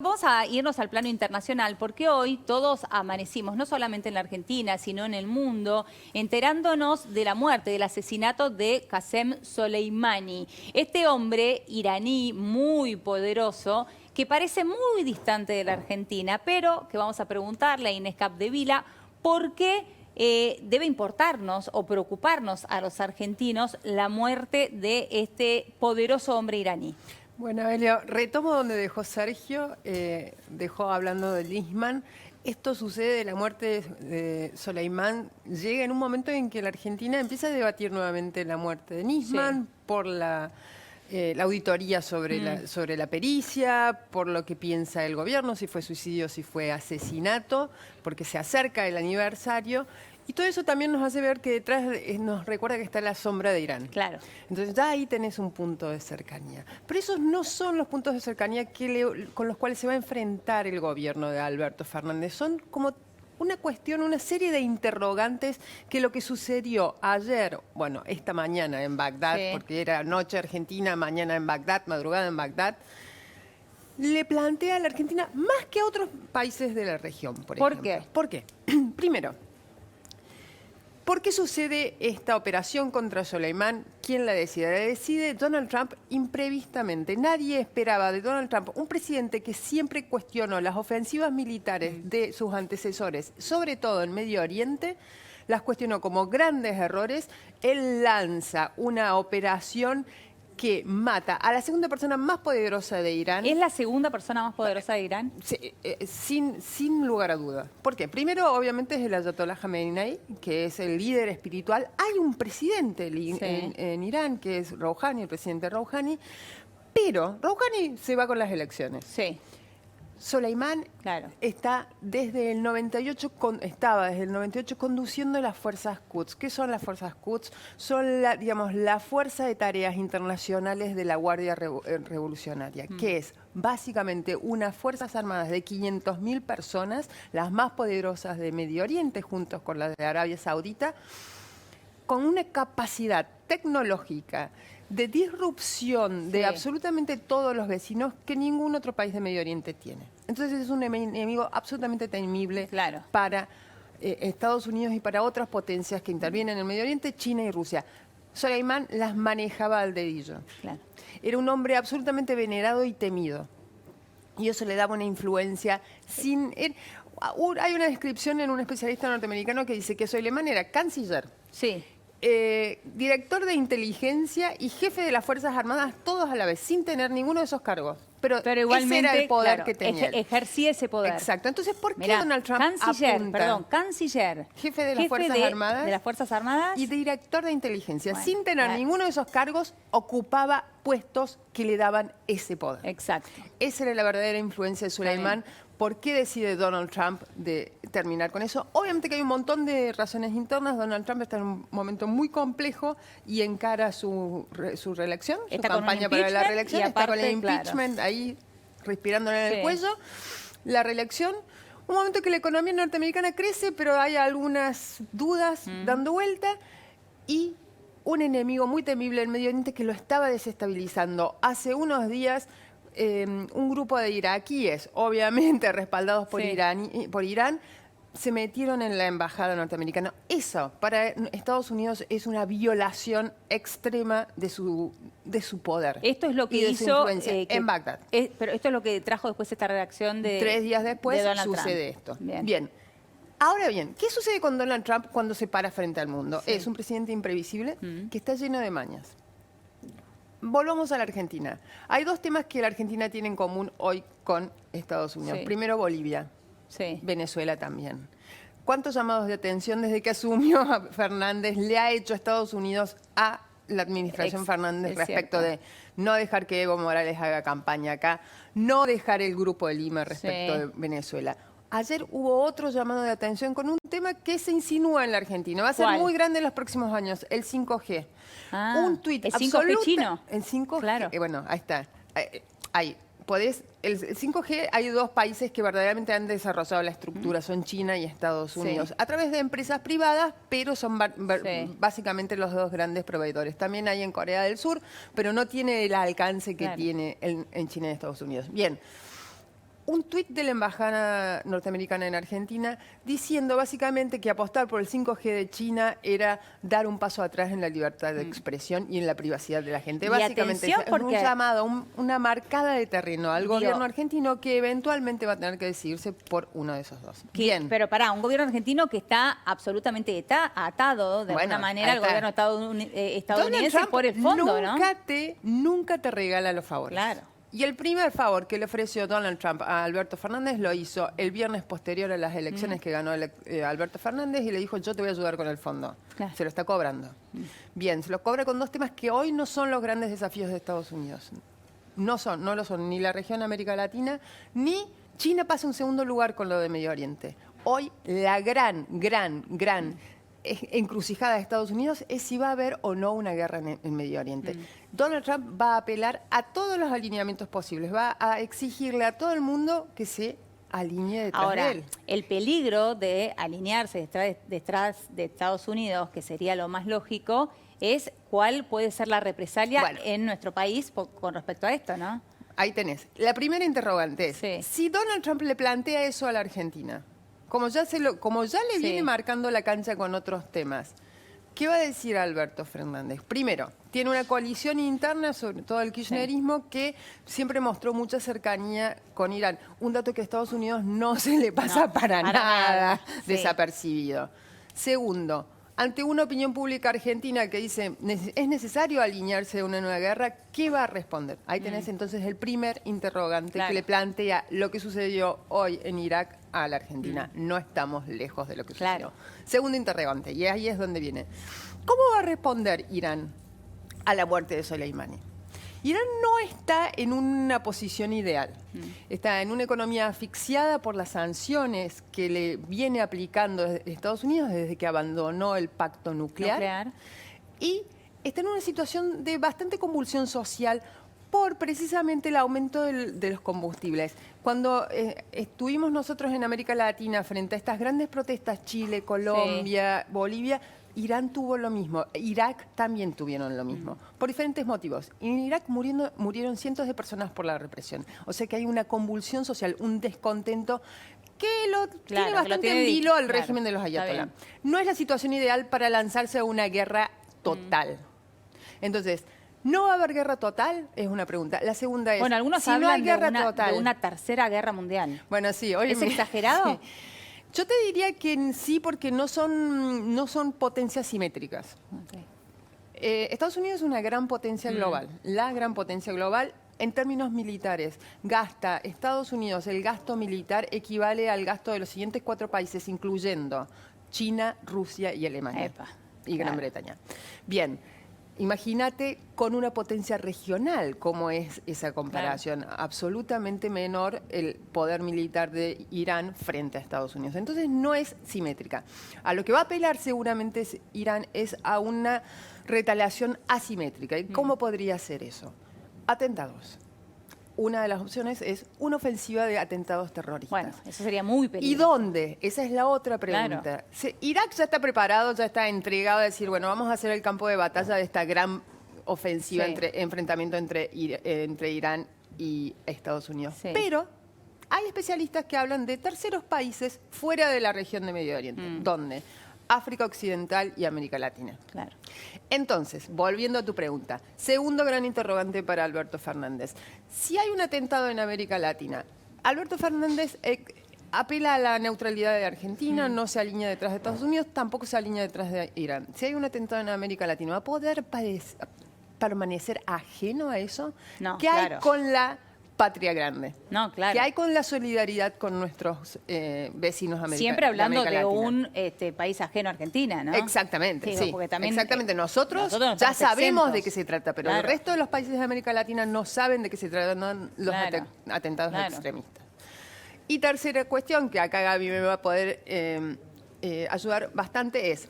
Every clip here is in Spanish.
Vamos a irnos al plano internacional porque hoy todos amanecimos, no solamente en la Argentina, sino en el mundo, enterándonos de la muerte, del asesinato de Qasem Soleimani. Este hombre iraní muy poderoso que parece muy distante de la Argentina, pero que vamos a preguntarle a Inés Capdevila por qué debe importarnos o preocuparnos a los argentinos la muerte de este poderoso hombre iraní. Bueno, Abelio, retomo donde dejó Sergio, dejó hablando de Nisman. Esto sucede, la muerte de Soleimán llega en un momento en que la Argentina empieza a debatir nuevamente la muerte de Nisman por la auditoría sobre la pericia, por lo que piensa el gobierno, si fue suicidio, si fue asesinato, porque se acerca el aniversario. Y todo eso también nos hace ver que detrás nos recuerda que está la sombra de Irán. Claro. Entonces ya ahí tenés un punto de cercanía. Pero esos no son los puntos de cercanía con los cuales se va a enfrentar el gobierno de Alberto Fernández. Son como una cuestión, una serie de interrogantes que lo que sucedió ayer, bueno, esta mañana en Bagdad, porque era noche argentina, mañana en Bagdad, madrugada en Bagdad, le plantea a la Argentina más que a otros países de la región, por ejemplo. ¿Por qué? ¿Por qué? Primero, ¿por qué sucede esta operación contra Soleimán? ¿Quién la decide? La decide Donald Trump imprevistamente. Nadie esperaba de Donald Trump, un presidente que siempre cuestionó las ofensivas militares de sus antecesores, sobre todo en Medio Oriente, las cuestionó como grandes errores. Él lanza una operación que mata a la segunda persona más poderosa de Irán. ¿Es la segunda persona más poderosa de Irán? Sin lugar a duda. ¿Por qué? Primero, obviamente, es el Ayatollah Khamenei, que es el líder espiritual. Hay un presidente en Irán, que es Rouhani, el presidente Rouhani, pero Rouhani se va con las elecciones. Sí. Soleimán está desde el 98, estaba desde el 98 conduciendo las fuerzas Quds. ¿Qué son las fuerzas Quds? Son la fuerza de tareas internacionales de la Guardia Revolucionaria, que es básicamente unas fuerzas armadas de 500.000 personas, las más poderosas de Medio Oriente, juntos con las de Arabia Saudita, con una capacidad tecnológica de disrupción de absolutamente todos los vecinos que ningún otro país de Medio Oriente tiene. Entonces es un enemigo absolutamente temible para Estados Unidos y para otras potencias que intervienen en el Medio Oriente, China y Rusia. Soleimán las manejaba al dedillo. Era un hombre absolutamente venerado y temido. Y eso le daba una influencia sin... Hay una descripción en un especialista norteamericano que dice que Soleimán era canciller. Sí. Director de inteligencia y jefe de las Fuerzas Armadas, todos a la vez, sin tener ninguno de esos cargos. Pero igualmente, ese era el poder que tenía. Ejercía ese poder. Exacto. Entonces, ¿por qué Donald Trump canciller, jefe de las Fuerzas Armadas, de las Fuerzas Armadas y director de inteligencia, sin tener ninguno de esos cargos, ocupaba puestos que le daban ese poder? Exacto. Esa era la verdadera influencia de Soleimán. ¿Por qué decide Donald Trump de terminar con eso? Obviamente que hay un montón de razones internas. Donald Trump está en un momento muy complejo y encara su reelección, su campaña para la reelección. Está con el impeachment ahí respirándole en el cuello. La reelección. Un momento que la economía norteamericana crece, pero hay algunas dudas dando vuelta. Y un enemigo muy temible en Medio Oriente que lo estaba desestabilizando. Hace unos días... un grupo de iraquíes, obviamente respaldados por Irán, se metieron en la embajada norteamericana. Eso, para Estados Unidos, es una violación extrema de su poder. Esto es lo que hizo en Bagdad. Pero esto es lo que trajo después esta reacción de 3 días después de Donald sucede Trump. esto. Bien. Ahora bien, ¿qué sucede con Donald Trump cuando se para frente al mundo? Es un presidente imprevisible que está lleno de mañas. Volvamos a la Argentina. Hay dos temas que la Argentina tiene en común hoy con Estados Unidos. Primero, Bolivia. Venezuela también. ¿Cuántos llamados de atención desde que asumió a Fernández le ha hecho Estados Unidos a la administración Fernández respecto de no dejar que Evo Morales haga campaña acá, no dejar el Grupo de Lima respecto de Venezuela? Ayer hubo otro llamado de atención con un tema que se insinúa en la Argentina. Va a ser muy grande en los próximos años, el 5G. Un tuit ¿El 5G chino? El 5G, bueno, ahí está. El 5G, hay dos países que verdaderamente han desarrollado la estructura, son China y Estados Unidos, a través de empresas privadas, pero son básicamente los dos grandes proveedores. También hay en Corea del Sur, pero no tiene el alcance que tiene en China y Estados Unidos. Bien. un tuit de la embajada norteamericana en Argentina diciendo básicamente que apostar por el 5G de China era dar un paso atrás en la libertad de expresión y en la privacidad de la gente. Y Básicamente es un llamado, una marcada de terreno al gobierno argentino que eventualmente va a tener que decidirse por uno de esos dos. Bien. Pero pará, un gobierno argentino que está absolutamente atado de alguna manera al gobierno estadounidense por el fondo, ¿no? Nunca te regala los favores. Claro. Y el primer favor que le ofreció Donald Trump a Alberto Fernández lo hizo el viernes posterior a las elecciones que ganó Alberto Fernández y le dijo, yo te voy a ayudar con el fondo. Claro. Se lo está cobrando. Bien, se lo cobra con dos temas que hoy no son los grandes desafíos de Estados Unidos. No lo son ni la región América Latina, ni China pasa un segundo lugar con lo de Medio Oriente. Hoy la gran encrucijada de Estados Unidos es si va a haber o no una guerra en Medio Oriente. Donald Trump va a apelar a todos los alineamientos posibles, va a exigirle a todo el mundo que se alinee detrás de él. El peligro de alinearse detrás de Estados Unidos, que sería lo más lógico, es cuál puede ser la represalia en nuestro país con respecto a esto, ¿no? Ahí tenés. La primera interrogante es, si Donald Trump le plantea eso a la Argentina, como ya le viene marcando la cancha con otros temas, ¿qué va a decir Alberto Fernández? Primero, tiene una coalición interna, sobre todo el kirchnerismo, que siempre mostró mucha cercanía con Irán. Un dato que a Estados Unidos no se le pasa para nada desapercibido. Segundo, ante una opinión pública argentina que dice es necesario alinearse a una nueva guerra, ¿qué va a responder? Ahí tenés entonces el primer interrogante que le plantea lo que sucedió hoy en Irak a la Argentina. No estamos lejos de lo que sucedió. Segundo interrogante, y ahí es donde viene. ¿Cómo va a responder Irán a la muerte de Soleimani? Irán no está en una posición ideal. Está en una economía asfixiada por las sanciones que le viene aplicando Estados Unidos desde que abandonó el pacto nuclear. Y está en una situación de bastante convulsión social por precisamente el aumento de los combustibles. Cuando estuvimos nosotros en América Latina frente a estas grandes protestas, Chile, Colombia, Bolivia, Irán tuvo lo mismo, Irak también tuvieron lo mismo, por diferentes motivos. En Irak murieron cientos de personas por la represión. O sea que hay una convulsión social, un descontento que tiene bastante en vilo al régimen de los ayatolá. No es la situación ideal para lanzarse a una guerra total. Entonces, ¿no va a haber guerra total? Es una pregunta. La segunda es, algunos si hablan no hay guerra total, de una tercera guerra mundial. Bueno, sí. ¿Es exagerado? Sí. Yo te diría que sí, porque no son potencias simétricas. Estados Unidos es una gran potencia global, la gran potencia global en términos militares. Gasta Estados Unidos, el gasto militar equivale al gasto de los siguientes 4 países, incluyendo China, Rusia y Alemania. Y Gran Bretaña. Bien. Imagínate con una potencia regional, cómo es esa comparación. Absolutamente menor el poder militar de Irán frente a Estados Unidos. Entonces no es simétrica. A lo que va a apelar seguramente Irán es a una retaliación asimétrica. ¿Y cómo podría ser eso? Atentados. Una de las opciones es una ofensiva de atentados terroristas. Bueno, eso sería muy peligroso. ¿Y dónde? Esa es la otra pregunta. Irak ya está preparado, ya está entregado a decir, bueno, vamos a hacer el campo de batalla de esta gran ofensiva, enfrentamiento entre Irán y Estados Unidos. Pero hay especialistas que hablan de terceros países fuera de la región de Medio Oriente. ¿Dónde? África Occidental y América Latina. Entonces, volviendo a tu pregunta, segundo gran interrogante para Alberto Fernández. Si hay un atentado en América Latina, Alberto Fernández apela a la neutralidad de Argentina, no se alinea detrás de Estados Unidos, tampoco se alinea detrás de Irán. Si hay un atentado en América Latina, ¿va a poder permanecer ajeno a eso? No, ¿Qué hay con la patria grande? No, claro. ¿Qué hay con la solidaridad con nuestros vecinos americanos? Siempre hablando de un país ajeno a Argentina, ¿no? Exactamente, sí. Porque también, exactamente. Nosotros ya sabemos de qué se trata, pero el resto de los países de América Latina no saben de qué se tratan los atentados extremistas. Y tercera cuestión, que acá Gaby me va a poder ayudar bastante, es...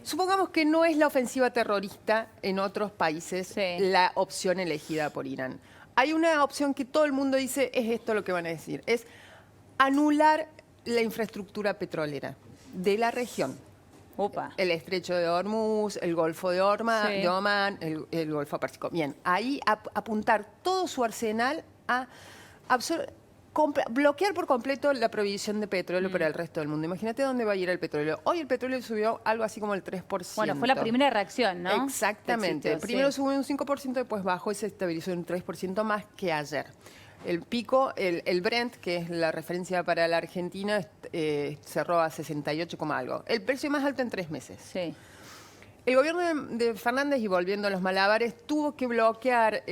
Supongamos que no es la ofensiva terrorista en otros países la opción elegida por Irán. Hay una opción que todo el mundo dice, es esto lo que van a decir, es anular la infraestructura petrolera de la región. El estrecho de Hormuz, el Golfo de Omán, el Golfo Pérsico. Bien, ahí apuntar todo su arsenal a bloquear por completo la provisión de petróleo para el resto del mundo. Imagínate dónde va a ir el petróleo. Hoy el petróleo subió algo así como el 3%. Bueno, fue la primera reacción, ¿no? Exactamente. Éxito, Primero sí. subió un 5%, después bajó y se estabilizó en un 3% más que ayer. El pico, el Brent, que es la referencia para la Argentina, cerró a 68, algo. El precio más alto en 3 meses. Sí. El gobierno de Fernández, y volviendo a los malabares, tuvo que bloquear,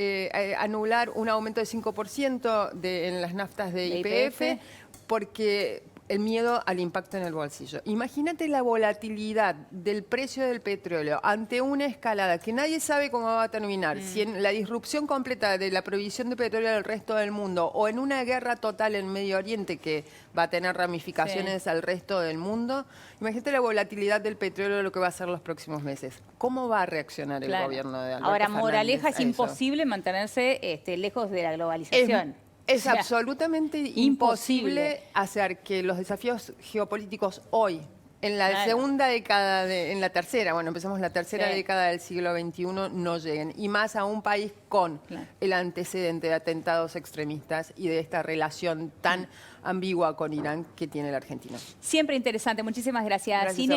anular un aumento de 5% en las naftas de YPF porque el miedo al impacto en el bolsillo. Imagínate la volatilidad del precio del petróleo ante una escalada que nadie sabe cómo va a terminar. Si en la disrupción completa de la provisión de petróleo del resto del mundo o en una guerra total en Medio Oriente que va a tener ramificaciones al resto del mundo. Imagínate la volatilidad del petróleo, lo que va a hacer los próximos meses. ¿Cómo va a reaccionar el gobierno de Alberto Ahora, Fernández moraleja, es a eso? imposible mantenerse lejos de la globalización. Es absolutamente imposible hacer que los desafíos geopolíticos hoy, en la segunda década, en la tercera, empezamos la tercera década del siglo XXI, no lleguen. Y más a un país con el antecedente de atentados extremistas y de esta relación tan ambigua con Irán que tiene la Argentina. Siempre interesante. Muchísimas gracias. Gracias a vos.